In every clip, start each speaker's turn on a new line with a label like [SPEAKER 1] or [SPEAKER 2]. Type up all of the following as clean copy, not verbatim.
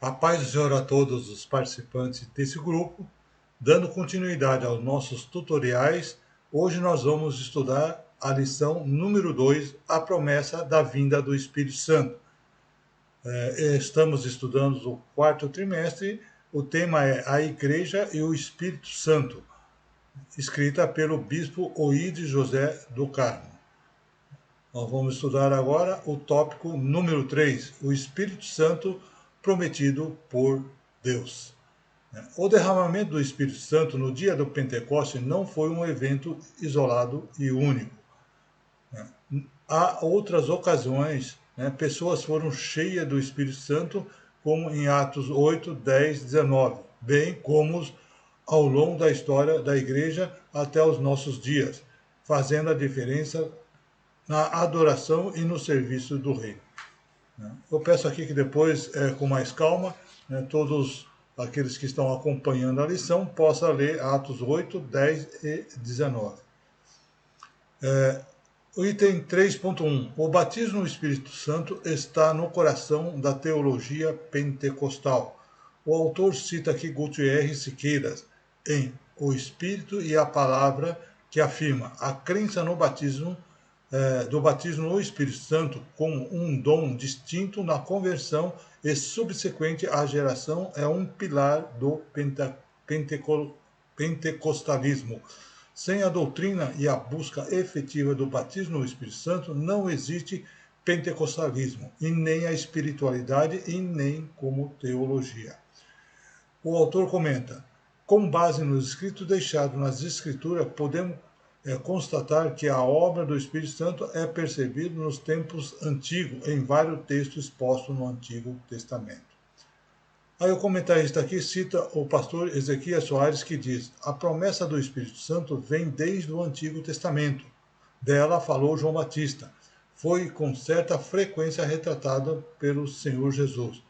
[SPEAKER 1] A paz do Senhor a todos os participantes desse grupo. Dando continuidade aos nossos tutoriais, hoje nós vamos estudar a lição número 2, a promessa da vinda do Espírito Santo. Estamos estudando o quarto trimestre, o tema é a Igreja e o Espírito Santo, escrita pelo bispo Oide José do Carmo. Nós vamos estudar agora o tópico número 3, o Espírito Santo prometido por Deus. O derramamento do Espírito Santo no dia do Pentecoste não foi um evento isolado e único. Há outras ocasiões, pessoas foram cheias do Espírito Santo, como em Atos 8, 10, 19, bem como ao longo da história da igreja até os nossos dias, fazendo a diferença na adoração e no serviço do reino. Eu peço aqui que depois, com mais calma, todos aqueles que estão acompanhando a lição possam ler Atos 8, 10 e 19. O item 3.1. O batismo no Espírito Santo está no coração da teologia pentecostal. O autor cita aqui Gutierrez Siqueiras em O Espírito e a Palavra, que afirma a crença no batismo do batismo no Espírito Santo como um dom distinto na conversão e subsequente à geração é um pilar do pentecostalismo. Sem a doutrina e a busca efetiva do batismo no Espírito Santo, não existe pentecostalismo, e nem a espiritualidade, e nem como teologia. O autor comenta: com base nos escritos deixados nas Escrituras, podemos constatar que a obra do Espírito Santo é percebida nos tempos antigos, em vários textos expostos no Antigo Testamento. Aí o comentarista aqui cita o pastor Ezequias Soares, que diz: a promessa do Espírito Santo vem desde o Antigo Testamento. Dela falou João Batista. Foi com certa frequência retratada pelo Senhor Jesus.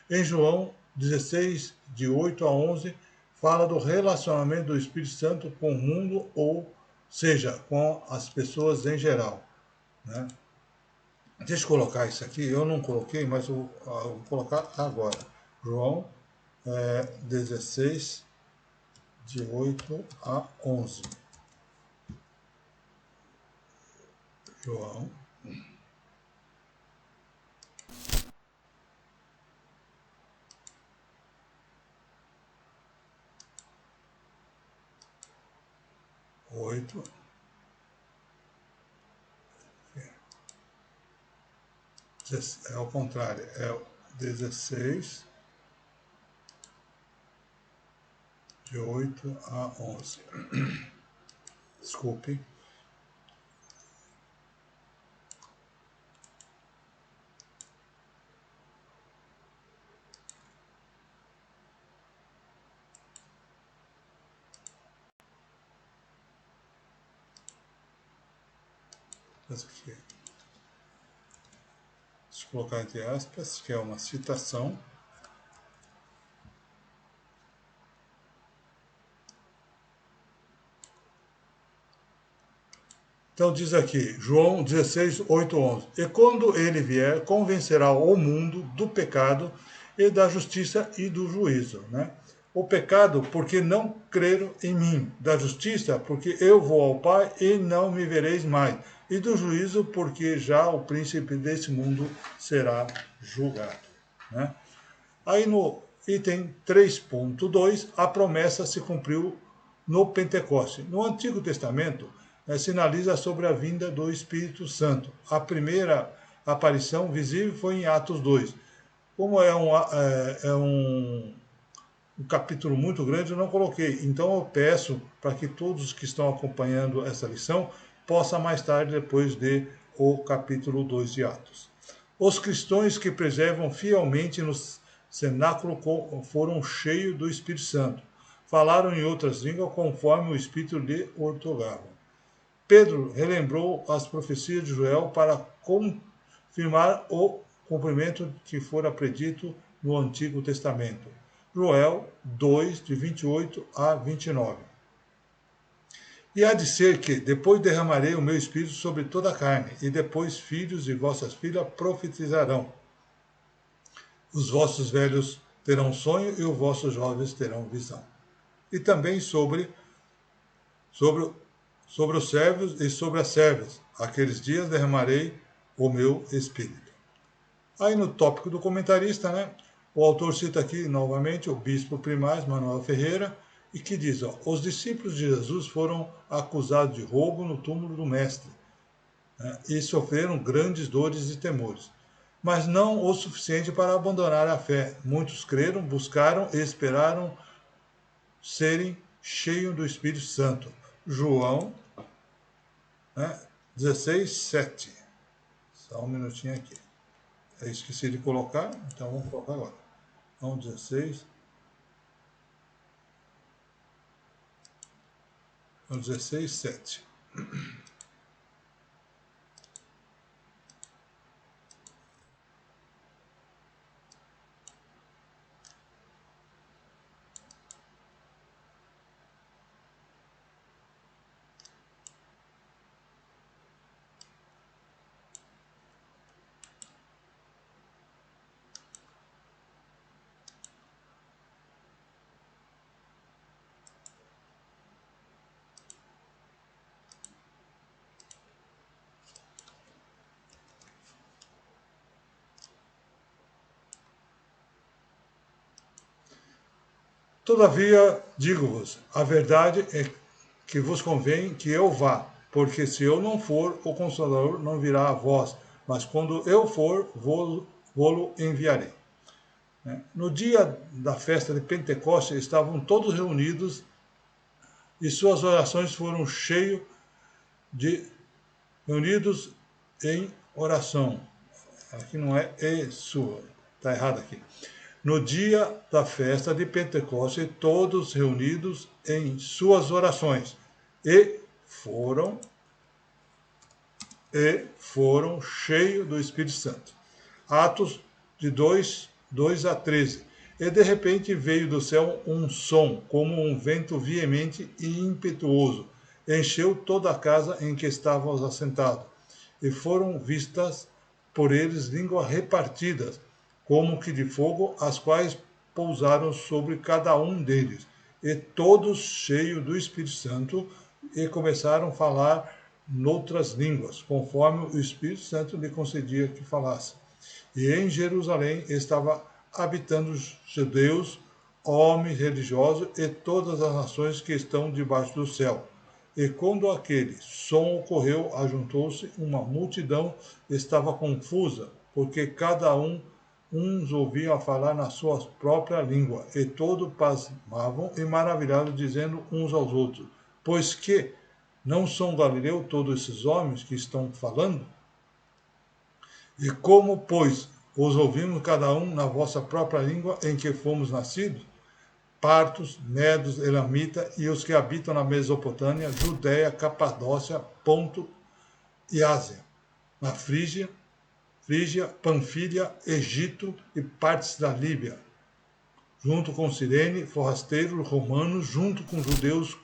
[SPEAKER 1] Em João 16, de 8 a 11, fala do relacionamento do Espírito Santo com o mundo, ou seja, com as pessoas em geral. Deixa eu colocar isso aqui, eu não coloquei, mas eu vou colocar agora. João 16, de 8 a 11. João 8. É ao contrário, é 16, de 8 a 11. Desculpe. Essa aqui. Deixa eu colocar entre aspas, que é uma citação. Então diz aqui, João 16, 8, 11. E quando ele vier, convencerá o mundo do pecado e da justiça e do juízo. O pecado, porque não creram em mim. Da justiça, porque eu vou ao Pai e não me vereis mais. E do juízo, porque já o príncipe desse mundo será julgado. Aí no item 3.2, a promessa se cumpriu no Pentecoste. No Antigo Testamento, sinaliza sobre a vinda do Espírito Santo. A primeira aparição visível foi em Atos 2. Como é um capítulo muito grande, eu não coloquei. Então eu peço para que todos que estão acompanhando essa lição possam mais tarde depois ler o capítulo 2 de Atos. Os cristãos que preservam fielmente no cenáculo foram cheios do Espírito Santo. Falaram em outras línguas conforme o Espírito lhe outorgava. Pedro relembrou as profecias de Joel para confirmar o cumprimento que fora predito no Antigo Testamento. Joel 2, de 28 a 29. E há de ser que, depois derramarei o meu espírito sobre toda a carne, e depois filhos e vossas filhas profetizarão. Os vossos velhos terão sonho e os vossos jovens terão visão. E também sobre, sobre os servos e sobre as servas. Aqueles dias derramarei o meu espírito. Aí no tópico do comentarista, né, o autor cita aqui novamente o bispo primaz Manuel Ferreira, e que diz, ó, os discípulos de Jesus foram acusados de roubo no túmulo do mestre, né, e sofreram grandes dores e temores, mas não o suficiente para abandonar a fé. Muitos creram, buscaram e esperaram serem cheios do Espírito Santo. João, né, 16, 7. Só um minutinho aqui. Eu esqueci de colocar, então vamos colocar agora. João 16. João 16, 7. Todavia, digo-vos, a verdade é que vos convém que eu vá, porque se eu não for, o Consolador não virá a vós, mas quando eu for, vou-lo enviarei. No dia da festa de Pentecostes, estavam todos reunidos e suas orações foram cheias de reunidos em oração. Aqui não é e sua, está errado aqui. No dia da festa de Pentecostes, todos reunidos em suas orações, e foram cheios do Espírito Santo. Atos de 2 a 13. E de repente veio do céu um som, como um vento veemente e impetuoso, encheu toda a casa em que estávamos assentados, e foram vistas por eles línguas repartidas, como que de fogo, as quais pousaram sobre cada um deles, e todos cheios do Espírito Santo, e começaram a falar noutras línguas, conforme o Espírito Santo lhe concedia que falasse. E em Jerusalém estava habitando os judeus, homens religiosos e todas as nações que estão debaixo do céu. E quando aquele som ocorreu, ajuntou-se uma multidão, estava confusa, porque cada uns ouviam falar na sua própria língua, e todos pasmavam e maravilhados, dizendo uns aos outros, pois que não são galileus todos esses homens que estão falando? E como, pois, os ouvimos cada um na vossa própria língua em que fomos nascidos? Partos, medos, elamitas e os que habitam na Mesopotâmia, Judéia, Capadócia, Ponto e Ásia, na Frígia, Panfilha, Egito e partes da Líbia, junto com Cirene, forrasteiros romanos, junto com judeus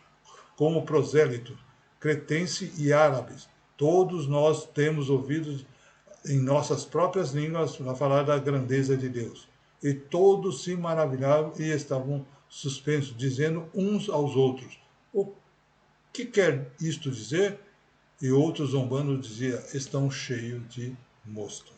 [SPEAKER 1] como prosélitos, cretenses e árabes. Todos nós temos ouvido em nossas próprias línguas a falar da grandeza de Deus. E todos se maravilhavam e estavam suspensos, dizendo uns aos outros, o que quer isto dizer? E outros zombando diziam, estão cheios de mosto.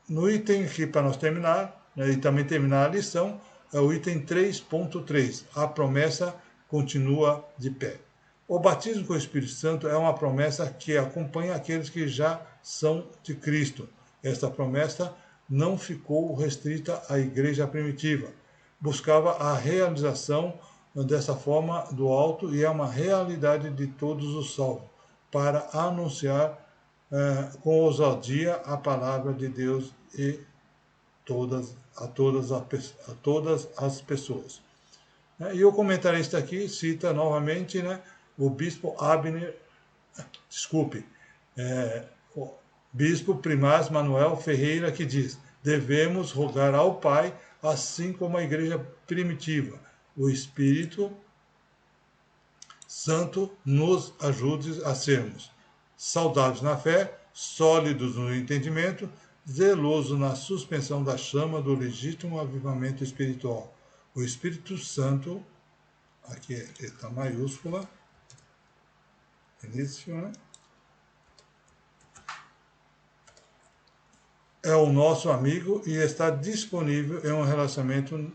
[SPEAKER 1] No item aqui, para nós terminar, né, e também terminar a lição, é o item 3.3, a promessa continua de pé. O batismo com o Espírito Santo é uma promessa que acompanha aqueles que já são de Cristo. Esta promessa não ficou restrita à igreja primitiva. Buscava a realização dessa forma do alto e é uma realidade de todos os salvos, para anunciar com ousadia a palavra de Deus e a todas as pessoas. E o comentarista aqui cita novamente, né, o bispo Abner, o bispo primaz Manuel Ferreira, que diz, devemos rogar ao Pai, assim como a igreja primitiva, o Espírito Santo nos ajude a sermos saudáveis na fé, sólidos no entendimento, zeloso na suspensão da chama do legítimo avivamento espiritual. O Espírito Santo, aqui é letra maiúscula, início, né? É o nosso amigo e está disponível em um relacionamento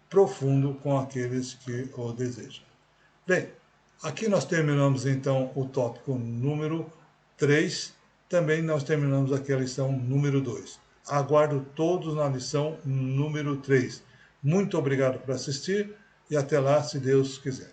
[SPEAKER 1] profundo com aqueles que o desejam. Bem, aqui nós terminamos então o tópico número 3. Também nós terminamos aqui a lição número 2. Aguardo todos na lição número 3. Muito obrigado por assistir e até lá, se Deus quiser.